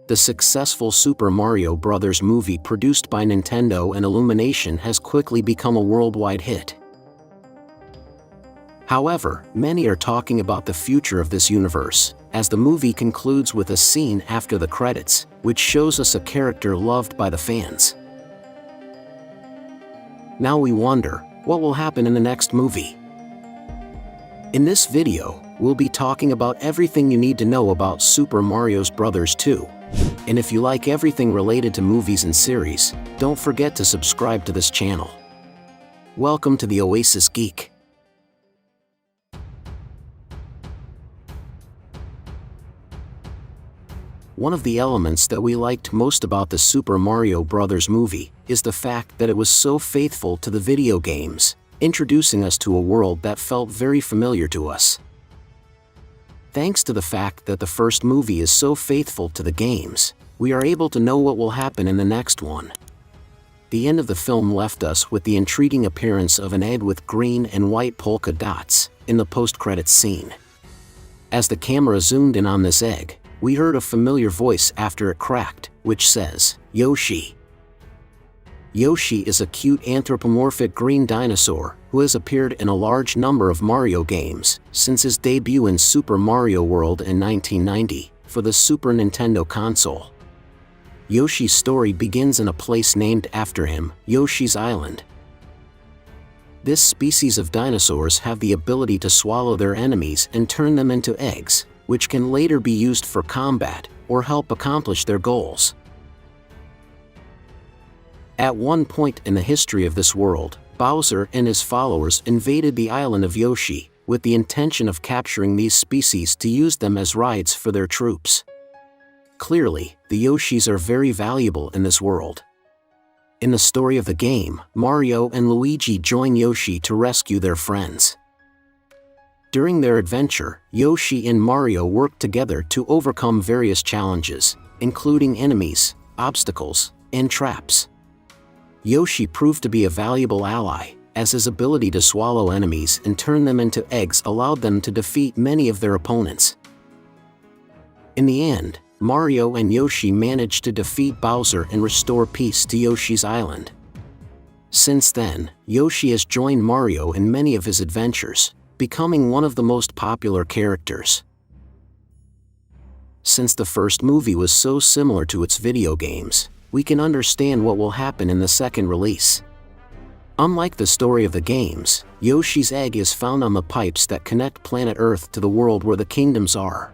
The successful Super Mario Bros. Movie produced by Nintendo and Illumination has quickly become a worldwide hit. However, many are talking about the future of this universe, as the movie concludes with a scene after the credits, which shows us a character loved by the fans. Now we wonder, what will happen in the next movie? In this video, we'll be talking about everything you need to know about Super Mario Bros. 2. And if you like everything related to movies and series, don't forget to subscribe to this channel. Welcome to the Oasis Geek. One of the elements that we liked most about the Super Mario Bros. Movie is the fact that it was so faithful to the video games, introducing us to a world that felt very familiar to us. Thanks to the fact that the first movie is so faithful to the games, we are able to know what will happen in the next one. The end of the film left us with the intriguing appearance of an egg with green and white polka dots in the post-credits scene. As the camera zoomed in on this egg, we heard a familiar voice after it cracked, which says, "Yoshi." Yoshi is a cute anthropomorphic green dinosaur who has appeared in a large number of Mario games since his debut in Super Mario World in 1990 for the Super Nintendo console. Yoshi's story begins in a place named after him, Yoshi's Island. This species of dinosaurs have the ability to swallow their enemies and turn them into eggs, which can later be used for combat or help accomplish their goals. At one point in the history of this world, Bowser and his followers invaded the island of Yoshi with the intention of capturing these species to use them as rides for their troops. Clearly, the Yoshis are very valuable in this world. In the story of the game, Mario and Luigi join Yoshi to rescue their friends. During their adventure, Yoshi and Mario work together to overcome various challenges, including enemies, obstacles, and traps. Yoshi proved to be a valuable ally, as his ability to swallow enemies and turn them into eggs allowed them to defeat many of their opponents. In the end, Mario and Yoshi managed to defeat Bowser and restore peace to Yoshi's Island. Since then, Yoshi has joined Mario in many of his adventures, becoming one of the most popular characters. Since the first movie was so similar to its video games, we can understand what will happen in the second release. Unlike the story of the games, Yoshi's egg is found on the pipes that connect planet Earth to the world where the kingdoms are.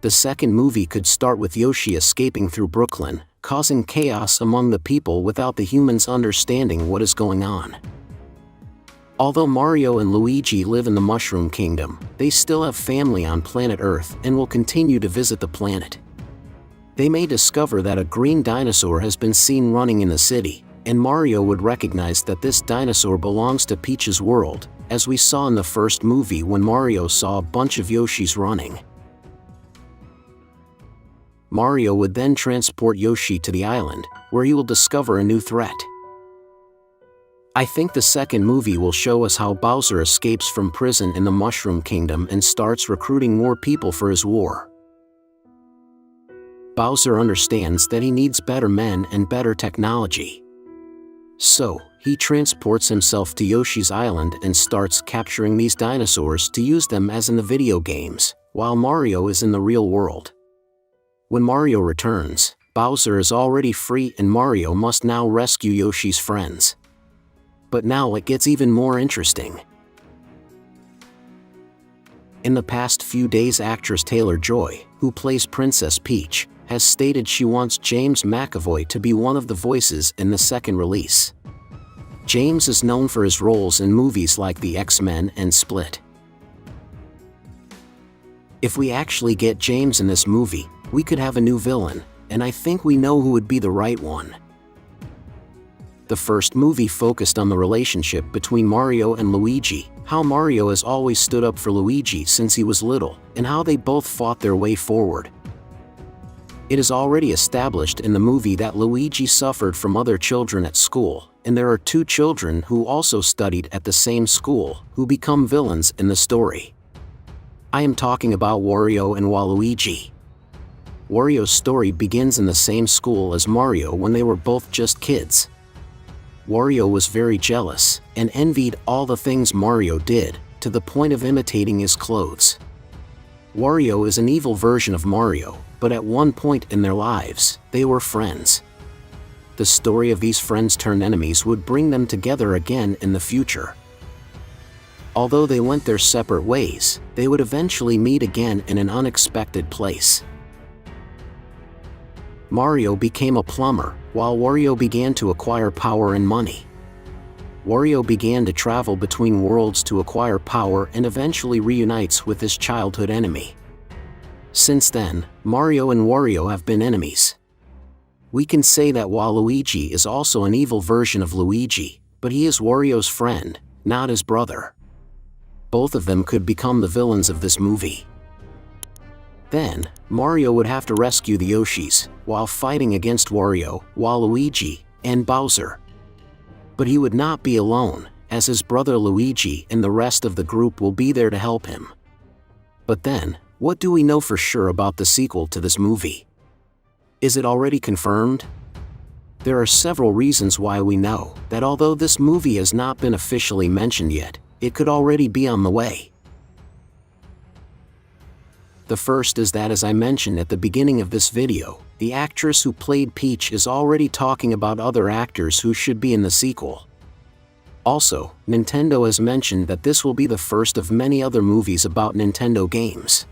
The second movie could start with Yoshi escaping through Brooklyn, causing chaos among the people without the humans understanding what is going on. Although Mario and Luigi live in the Mushroom Kingdom, they still have family on planet Earth and will continue to visit the planet. They may discover that a green dinosaur has been seen running in the city, and Mario would recognize that this dinosaur belongs to Peach's world, as we saw in the first movie when Mario saw a bunch of Yoshis running. Mario would then transport Yoshi to the island, where he will discover a new threat. I think the second movie will show us how Bowser escapes from prison in the Mushroom Kingdom and starts recruiting more people for his war. Bowser understands that he needs better men and better technology. So, he transports himself to Yoshi's Island and starts capturing these dinosaurs to use them as in the video games, while Mario is in the real world. When Mario returns, Bowser is already free and Mario must now rescue Yoshi's friends. But now it gets even more interesting. In the past few days, actress Taylor-Joy, who plays Princess Peach, has stated she wants James McAvoy to be one of the voices in the second release. James is known for his roles in movies like The X-Men and Split. If we actually get James in this movie, we could have a new villain, and I think we know who would be the right one. The first movie focused on the relationship between Mario and Luigi, how Mario has always stood up for Luigi since he was little, and how they both fought their way forward. It is already established in the movie that Luigi suffered from other children at school, and there are two children who also studied at the same school who become villains in the story. I am talking about Wario and Waluigi. Wario's story begins in the same school as Mario when they were both just kids. Wario was very jealous and envied all the things Mario did, to the point of imitating his clothes. Wario is an evil version of Mario, but at one point in their lives, they were friends. The story of these friends turned enemies would bring them together again in the future. Although they went their separate ways, they would eventually meet again in an unexpected place. Mario became a plumber, while Wario began to acquire power and money. Wario began to travel between worlds to acquire power and eventually reunites with his childhood enemy. Since then, Mario and Wario have been enemies. We can say that Waluigi is also an evil version of Luigi, but he is Wario's friend, not his brother. Both of them could become the villains of this movie. Then, Mario would have to rescue the Yoshis, while fighting against Wario, Waluigi, and Bowser. But he would not be alone, as his brother Luigi and the rest of the group will be there to help him. But then, what do we know for sure about the sequel to this movie? Is it already confirmed? There are several reasons why we know that although this movie has not been officially mentioned yet, it could already be on the way. The first is that, as I mentioned at the beginning of this video, the actress who played Peach is already talking about other actors who should be in the sequel. Also, Nintendo has mentioned that this will be the first of many other movies about Nintendo games.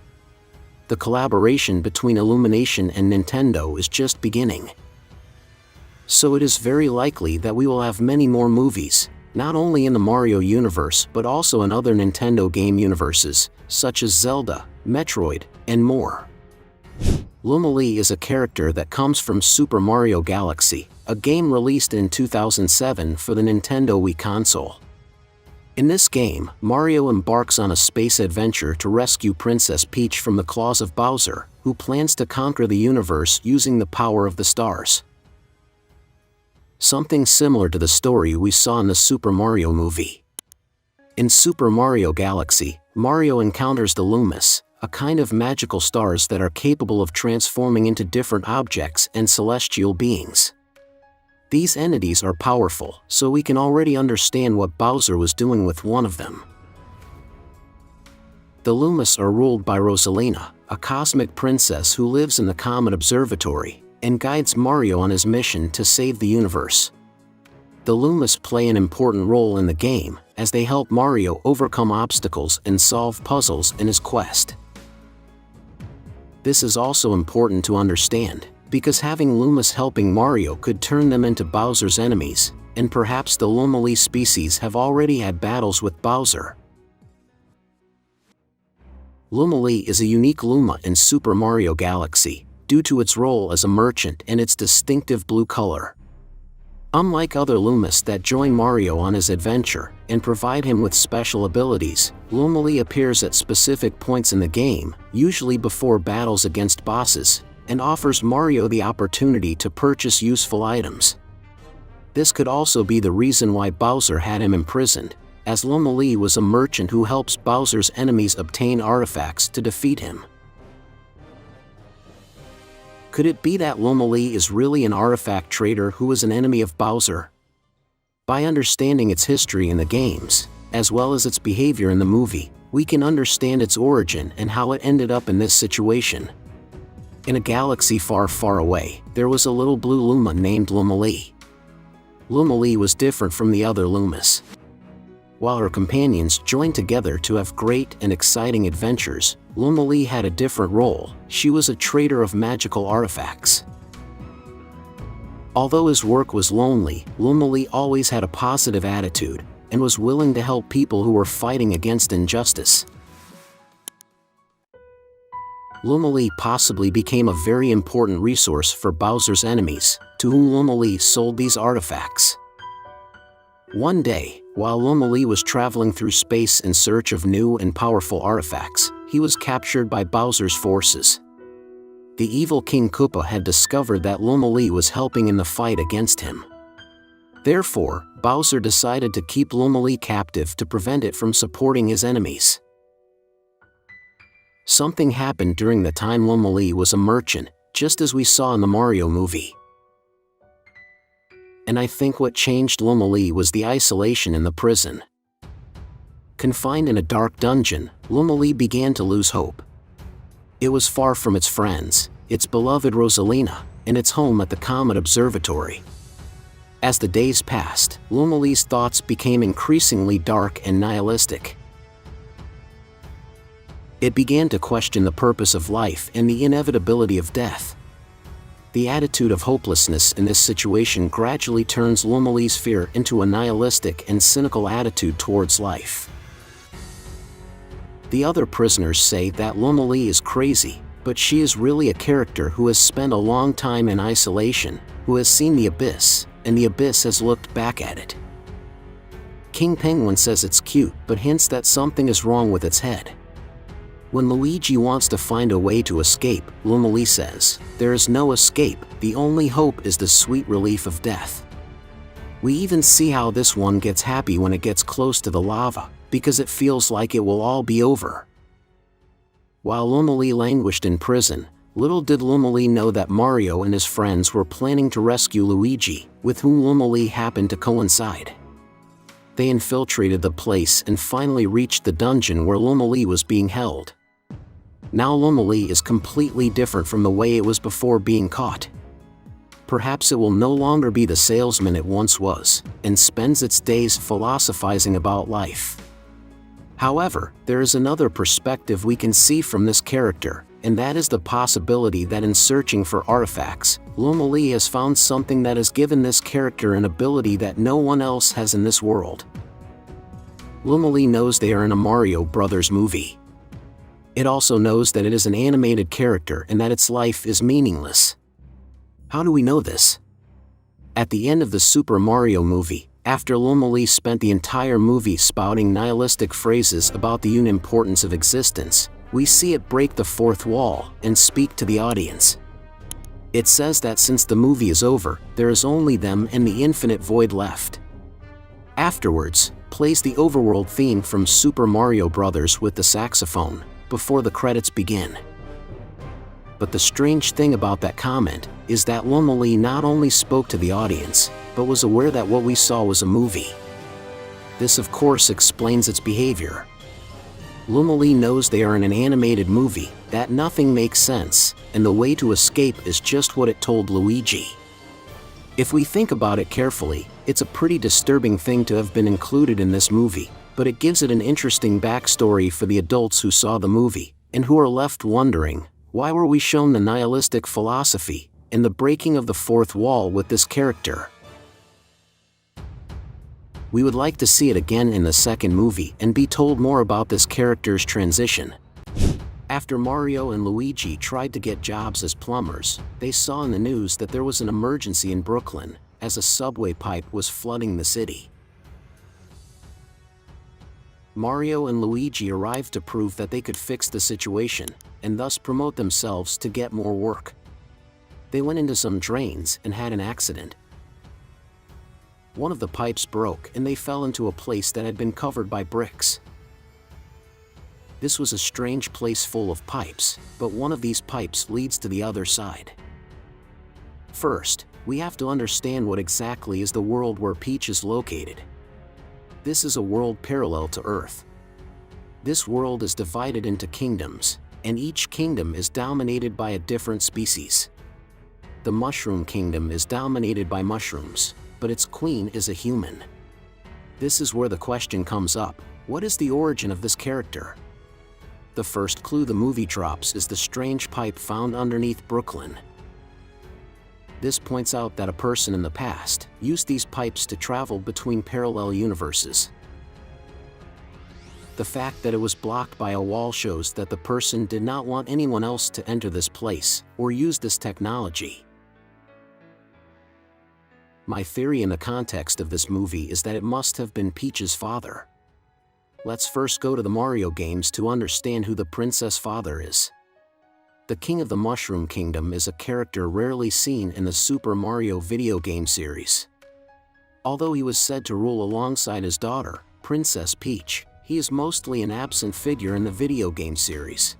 The collaboration between Illumination and Nintendo is just beginning. So it is very likely that we will have many more movies, not only in the Mario universe but also in other Nintendo game universes, such as Zelda, Metroid, and more. Lumalee is a character that comes from Super Mario Galaxy, a game released in 2007 for the Nintendo Wii console. In this game, Mario embarks on a space adventure to rescue Princess Peach from the claws of Bowser, who plans to conquer the universe using the power of the stars. Something similar to the story we saw in the Super Mario movie. In Super Mario Galaxy, Mario encounters the Lumas, a kind of magical stars that are capable of transforming into different objects and celestial beings. These entities are powerful, so we can already understand what Bowser was doing with one of them. The Lumas are ruled by Rosalina, a cosmic princess who lives in the Comet Observatory, and guides Mario on his mission to save the universe. The Lumas play an important role in the game, as they help Mario overcome obstacles and solve puzzles in his quest. This is also important to understand, because having Lumas helping Mario could turn them into Bowser's enemies, and perhaps the Lumalee species have already had battles with Bowser. Lumalee is a unique Luma in Super Mario Galaxy, due to its role as a merchant and its distinctive blue color. Unlike other Lumas that join Mario on his adventure and provide him with special abilities, Lumalee appears at specific points in the game, usually before battles against bosses, and offers Mario the opportunity to purchase useful items. This could also be the reason why Bowser had him imprisoned, as Lumalee was a merchant who helps Bowser's enemies obtain artifacts to defeat him. Could it be that Lumalee is really an artifact trader who is an enemy of Bowser? By understanding its history in the games, as well as its behavior in the movie, we can understand its origin and how it ended up in this situation. In a galaxy far, far away, there was a little blue Luma named Lumalee. Lumalee was different from the other Lumas. While her companions joined together to have great and exciting adventures, Lumalee had a different role. She was a trader of magical artifacts. Although his work was lonely, Lumalee always had a positive attitude and was willing to help people who were fighting against injustice. Lumalee possibly became a very important resource for Bowser's enemies, to whom Lumalee sold these artifacts. One day, while Lumalee was traveling through space in search of new and powerful artifacts, he was captured by Bowser's forces. The evil King Koopa had discovered that Lumalee was helping in the fight against him. Therefore, Bowser decided to keep Lumalee captive to prevent it from supporting his enemies. Something happened during the time Lumalee was a merchant, just as we saw in the Mario movie. And I think what changed Lumalee was the isolation in the prison. Confined in a dark dungeon, Lumalee began to lose hope. It was far from its friends, its beloved Rosalina, and its home at the Comet Observatory. As the days passed, Lumalee's thoughts became increasingly dark and nihilistic. It began to question the purpose of life and the inevitability of death. The attitude of hopelessness in this situation gradually turns Lumalee's fear into a nihilistic and cynical attitude towards life. The other prisoners say that Lumalee is crazy, but she is really a character who has spent a long time in isolation, who has seen the abyss, and the abyss has looked back at it. King Penguin says it's cute, but hints that something is wrong with its head. When Luigi wants to find a way to escape, Lumalee says, "There is no escape, the only hope is the sweet relief of death." We even see how this one gets happy when it gets close to the lava, because it feels like it will all be over. While Lumalee languished in prison, little did Lumalee know that Mario and his friends were planning to rescue Luigi, with whom Lumalee happened to coincide. They infiltrated the place and finally reached the dungeon where Lumalee was being held. Now Lumalee is completely different from the way it was before being caught. Perhaps it will no longer be the salesman it once was, and spends its days philosophizing about life. However, there is another perspective we can see from this character, and that is the possibility that in searching for artifacts, Lumalee has found something that has given this character an ability that no one else has in this world. Lumalee knows they are in a Mario Brothers movie. It also knows that it is an animated character and that its life is meaningless. How do we know this? At the end of the Super Mario movie, after Lumalee spent the entire movie spouting nihilistic phrases about the unimportance of existence, we see it break the fourth wall and speak to the audience. It says that since the movie is over, there is only them and the infinite void left. Afterwards, plays the overworld theme from Super Mario Bros. With the saxophone, before the credits begin. But the strange thing about that comment is that Lumalee not only spoke to the audience, but was aware that what we saw was a movie. This of course explains its behavior. Lumalee knows they are in an animated movie, that nothing makes sense, and the way to escape is just what it told Luigi. If we think about it carefully, it's a pretty disturbing thing to have been included in this movie, but it gives it an interesting backstory for the adults who saw the movie, and who are left wondering, why were we shown the nihilistic philosophy, and the breaking of the fourth wall with this character? We would like to see it again in the second movie and be told more about this character's transition. After Mario and Luigi tried to get jobs as plumbers, they saw in the news that there was an emergency in Brooklyn, as a subway pipe was flooding the city. Mario and Luigi arrived to prove that they could fix the situation, and thus promote themselves to get more work. They went into some drains and had an accident. One of the pipes broke and they fell into a place that had been covered by bricks. This was a strange place full of pipes, but one of these pipes leads to the other side. First, we have to understand what exactly is the world where Peach is located. This is a world parallel to Earth. This world is divided into kingdoms, and each kingdom is dominated by a different species. The Mushroom Kingdom is dominated by mushrooms, but its queen is a human. This is where the question comes up, what is the origin of this character? The first clue the movie drops is the strange pipe found underneath Brooklyn. This points out that a person in the past used these pipes to travel between parallel universes. The fact that it was blocked by a wall shows that the person did not want anyone else to enter this place or use this technology. My theory in the context of this movie is that it must have been Peach's father. Let's first go to the Mario games to understand who the princess father is. The King of the Mushroom Kingdom is a character rarely seen in the Super Mario video game series. Although he was said to rule alongside his daughter, Princess Peach, he is mostly an absent figure in the video game series.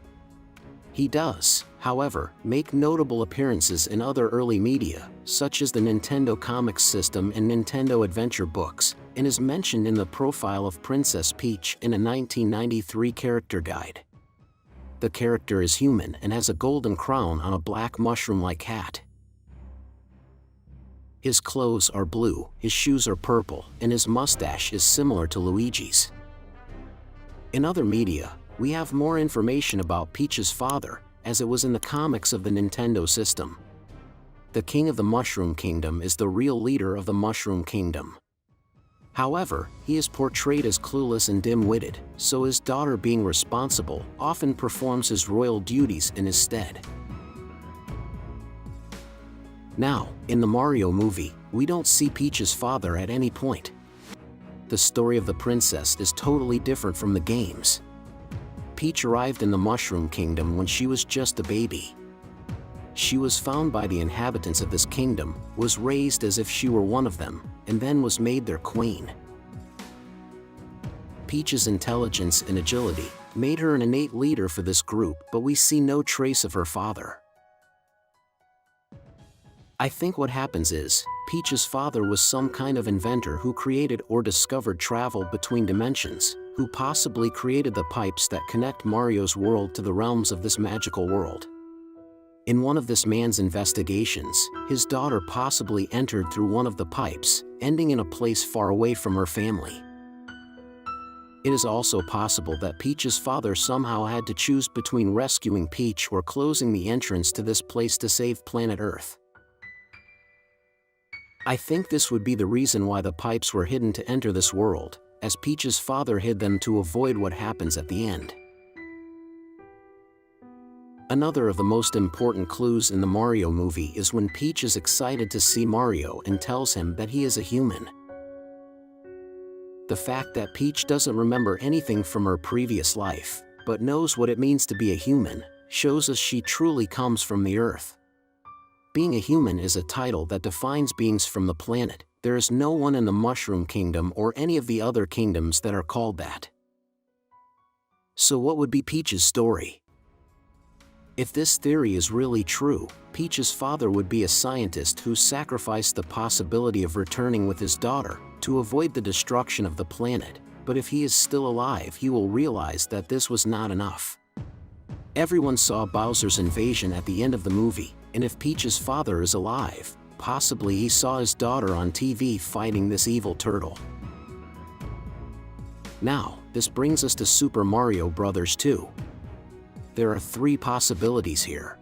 He does, however, make notable appearances in other early media, such as the Nintendo Comics system and Nintendo Adventure books, and is mentioned in the profile of Princess Peach in a 1993 character guide. The character is human and has a golden crown on a black mushroom-like hat. His clothes are blue, his shoes are purple, and his mustache is similar to Luigi's. In other media, we have more information about Peach's father, as it was in the comics of the Nintendo system. The King of the Mushroom Kingdom is the real leader of the Mushroom Kingdom. However, he is portrayed as clueless and dim-witted, so his daughter, being responsible, often performs his royal duties in his stead. Now, in the Mario movie, we don't see Peach's father at any point. The story of the princess is totally different from the games. Peach arrived in the Mushroom Kingdom when she was just a baby. She was found by the inhabitants of this kingdom, was raised as if she were one of them, and then was made their queen. Peach's intelligence and agility made her an innate leader for this group, but we see no trace of her father. I think what happens is, Peach's father was some kind of inventor who created or discovered travel between dimensions, who possibly created the pipes that connect Mario's world to the realms of this magical world. In one of this man's investigations, his daughter possibly entered through one of the pipes, ending in a place far away from her family. It is also possible that Peach's father somehow had to choose between rescuing Peach or closing the entrance to this place to save planet Earth. I think this would be the reason why the pipes were hidden to enter this world, as Peach's father hid them to avoid what happens at the end. Another of the most important clues in the Mario movie is when Peach is excited to see Mario and tells him that he is a human. The fact that Peach doesn't remember anything from her previous life, but knows what it means to be a human, shows us she truly comes from the Earth. Being a human is a title that defines beings from the planet. There is no one in the Mushroom Kingdom or any of the other kingdoms that are called that. So what would be Peach's story? If this theory is really true, Peach's father would be a scientist who sacrificed the possibility of returning with his daughter to avoid the destruction of the planet, but if he is still alive, he will realize that this was not enough. Everyone saw Bowser's invasion at the end of the movie, and if Peach's father is alive, possibly he saw his daughter on TV fighting this evil turtle. Now, this brings us to Super Mario Bros. 2. There are 3 possibilities here.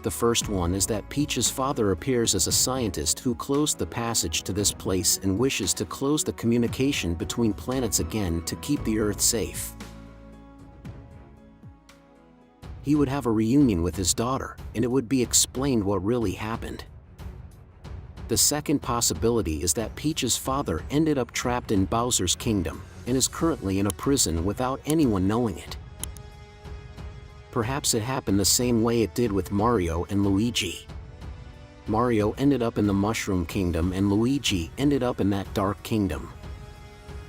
The first one is that Peach's father appears as a scientist who closed the passage to this place and wishes to close the communication between planets again to keep the Earth safe. He would have a reunion with his daughter, and it would be explained what really happened. The second possibility is that Peach's father ended up trapped in Bowser's kingdom, and is currently in a prison without anyone knowing it. Perhaps it happened the same way it did with Mario and Luigi. Mario ended up in the Mushroom Kingdom and Luigi ended up in that Dark Kingdom.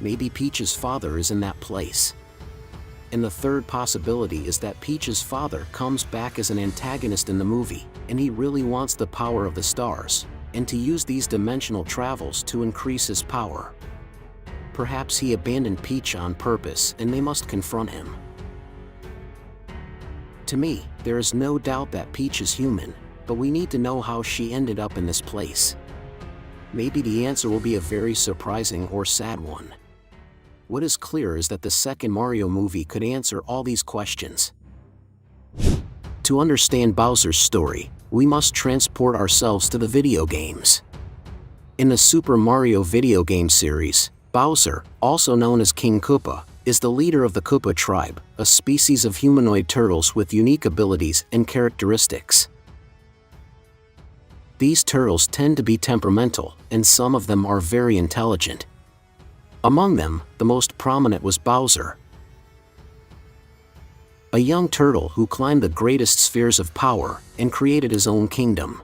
Maybe Peach's father is in that place. And the third possibility is that Peach's father comes back as an antagonist in the movie, and he really wants the power of the stars, and to use these dimensional travels to increase his power. Perhaps he abandoned Peach on purpose and they must confront him. To me, there is no doubt that Peach is human, but we need to know how she ended up in this place. Maybe the answer will be a very surprising or sad one. What is clear is that the second Mario movie could answer all these questions. To understand Bowser's story, we must transport ourselves to the video games. In the Super Mario video game series, Bowser, also known as King Koopa, is the leader of the Koopa tribe, a species of humanoid turtles with unique abilities and characteristics. These turtles tend to be temperamental, and some of them are very intelligent. Among them, the most prominent was Bowser, a young turtle who climbed the greatest spheres of power and created his own kingdom.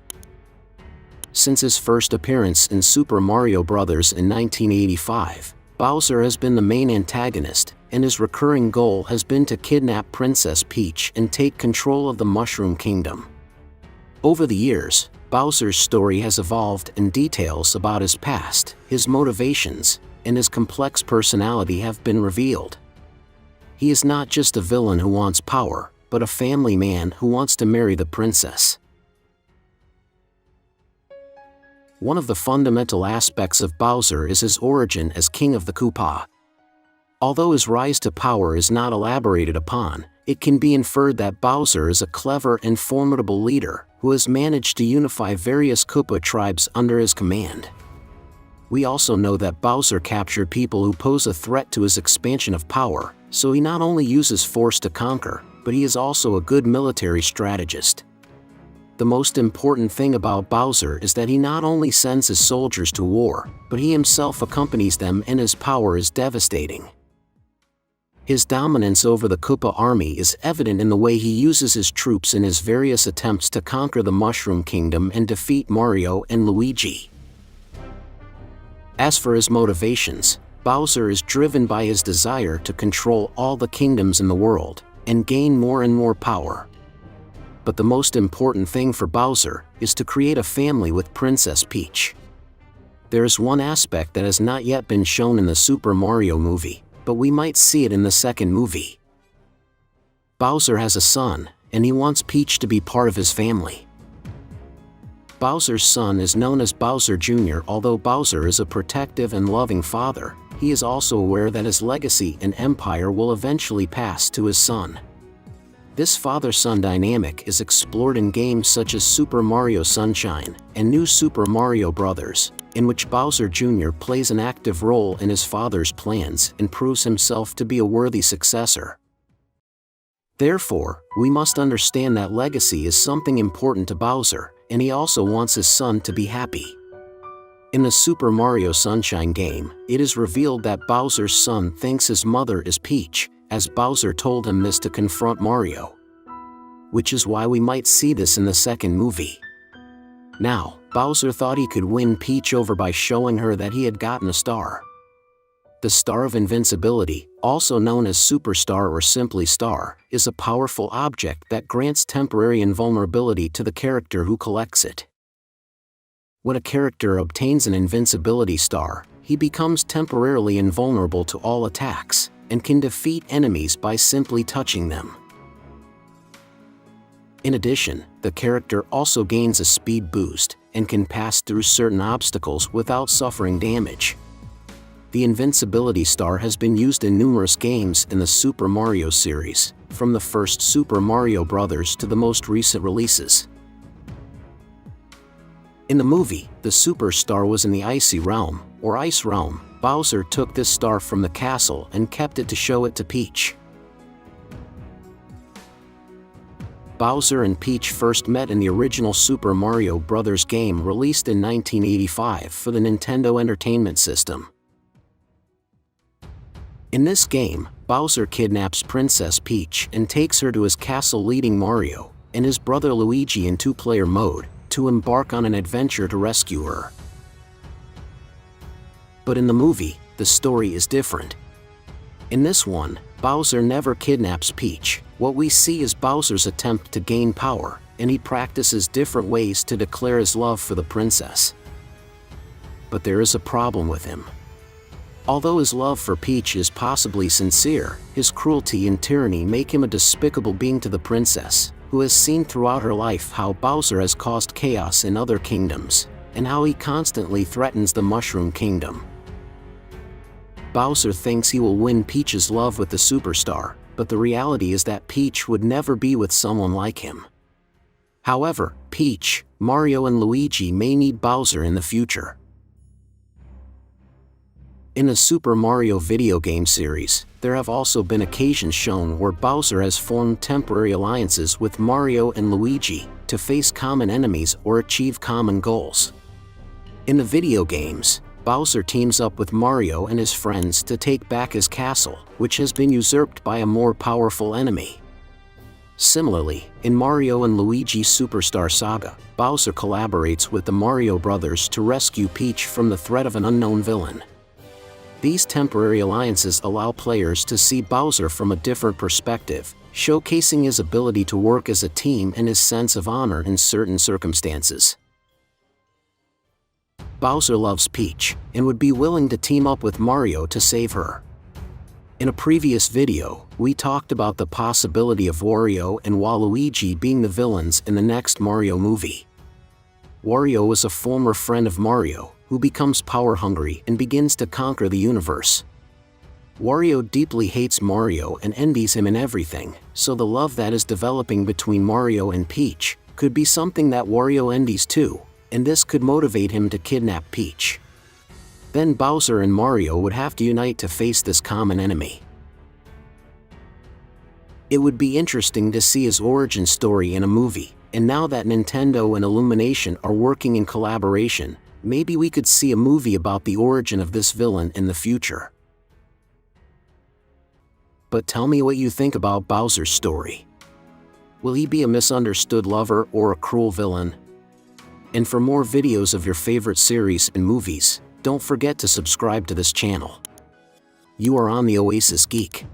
Since his first appearance in Super Mario Bros. In 1985, Bowser has been the main antagonist, and his recurring goal has been to kidnap Princess Peach and take control of the Mushroom Kingdom. Over the years, Bowser's story has evolved, and details about his past, his motivations, and his complex personality have been revealed. He is not just a villain who wants power, but a family man who wants to marry the princess. One of the fundamental aspects of Bowser is his origin as King of the Koopa. Although his rise to power is not elaborated upon, it can be inferred that Bowser is a clever and formidable leader who has managed to unify various Koopa tribes under his command. We also know that Bowser captured people who pose a threat to his expansion of power, so he not only uses force to conquer, but he is also a good military strategist. The most important thing about Bowser is that he not only sends his soldiers to war, but he himself accompanies them, and his power is devastating. His dominance over the Koopa army is evident in the way he uses his troops in his various attempts to conquer the Mushroom Kingdom and defeat Mario and Luigi. As for his motivations, Bowser is driven by his desire to control all the kingdoms in the world, and gain more and more power. But the most important thing for Bowser is to create a family with Princess Peach. There is one aspect that has not yet been shown in the Super Mario movie, but we might see it in the second movie. Bowser has a son, and he wants Peach to be part of his family. Bowser's son is known as Bowser Jr. Although Bowser is a protective and loving father, he is also aware that his legacy and empire will eventually pass to his son. This father-son dynamic is explored in games such as Super Mario Sunshine and New Super Mario Bros., in which Bowser Jr. plays an active role in his father's plans and proves himself to be a worthy successor. Therefore, we must understand that legacy is something important to Bowser, and he also wants his son to be happy. In the Super Mario Sunshine game, it is revealed that Bowser's son thinks his mother is Peach, as Bowser told him this to confront Mario. Which is why we might see this in the second movie. Now, Bowser thought he could win Peach over by showing her that he had gotten a star. The Star of Invincibility, also known as Superstar or simply Star, is a powerful object that grants temporary invulnerability to the character who collects it. When a character obtains an invincibility star, he becomes temporarily invulnerable to all attacks, and can defeat enemies by simply touching them. In addition, the character also gains a speed boost, and can pass through certain obstacles without suffering damage. The Invincibility Star has been used in numerous games in the Super Mario series, from the first Super Mario Bros. To the most recent releases. In the movie, the Super Star was in the Icy Realm, or Ice Realm. Bowser took this star from the castle and kept it to show it to Peach. Bowser and Peach first met in the original Super Mario Bros. Game released in 1985 for the Nintendo Entertainment System. In this game, Bowser kidnaps Princess Peach and takes her to his castle, leading Mario and his brother Luigi in two-player mode to embark on an adventure to rescue her. But in the movie, the story is different. In this one, Bowser never kidnaps Peach. What we see is Bowser's attempt to gain power, and he practices different ways to declare his love for the princess. But there is a problem with him. Although his love for Peach is possibly sincere, his cruelty and tyranny make him a despicable being to the princess, who has seen throughout her life how Bowser has caused chaos in other kingdoms, and how he constantly threatens the Mushroom Kingdom. Bowser thinks he will win Peach's love with the Superstar, but the reality is that Peach would never be with someone like him. However, Peach, Mario and Luigi may need Bowser in the future. In the Super Mario video game series, there have also been occasions shown where Bowser has formed temporary alliances with Mario and Luigi to face common enemies or achieve common goals. In the video games, Bowser teams up with Mario and his friends to take back his castle, which has been usurped by a more powerful enemy. Similarly, in Mario and Luigi Superstar Saga, Bowser collaborates with the Mario brothers to rescue Peach from the threat of an unknown villain. These temporary alliances allow players to see Bowser from a different perspective, showcasing his ability to work as a team and his sense of honor in certain circumstances. Bowser loves Peach, and would be willing to team up with Mario to save her. In a previous video, we talked about the possibility of Wario and Waluigi being the villains in the next Mario movie. Wario is a former friend of Mario, who becomes power-hungry and begins to conquer the universe. Wario deeply hates Mario and envies him in everything, so the love that is developing between Mario and Peach could be something that Wario envies too, and this could motivate him to kidnap Peach. Then Bowser and Mario would have to unite to face this common enemy. It would be interesting to see his origin story in a movie, and now that Nintendo and Illumination are working in collaboration, maybe we could see a movie about the origin of this villain in the future. But tell me what you think about Bowser's story. Will he be a misunderstood lover or a cruel villain? And for more videos of your favorite series and movies, don't forget to subscribe to this channel. You are on the Oasis Geek.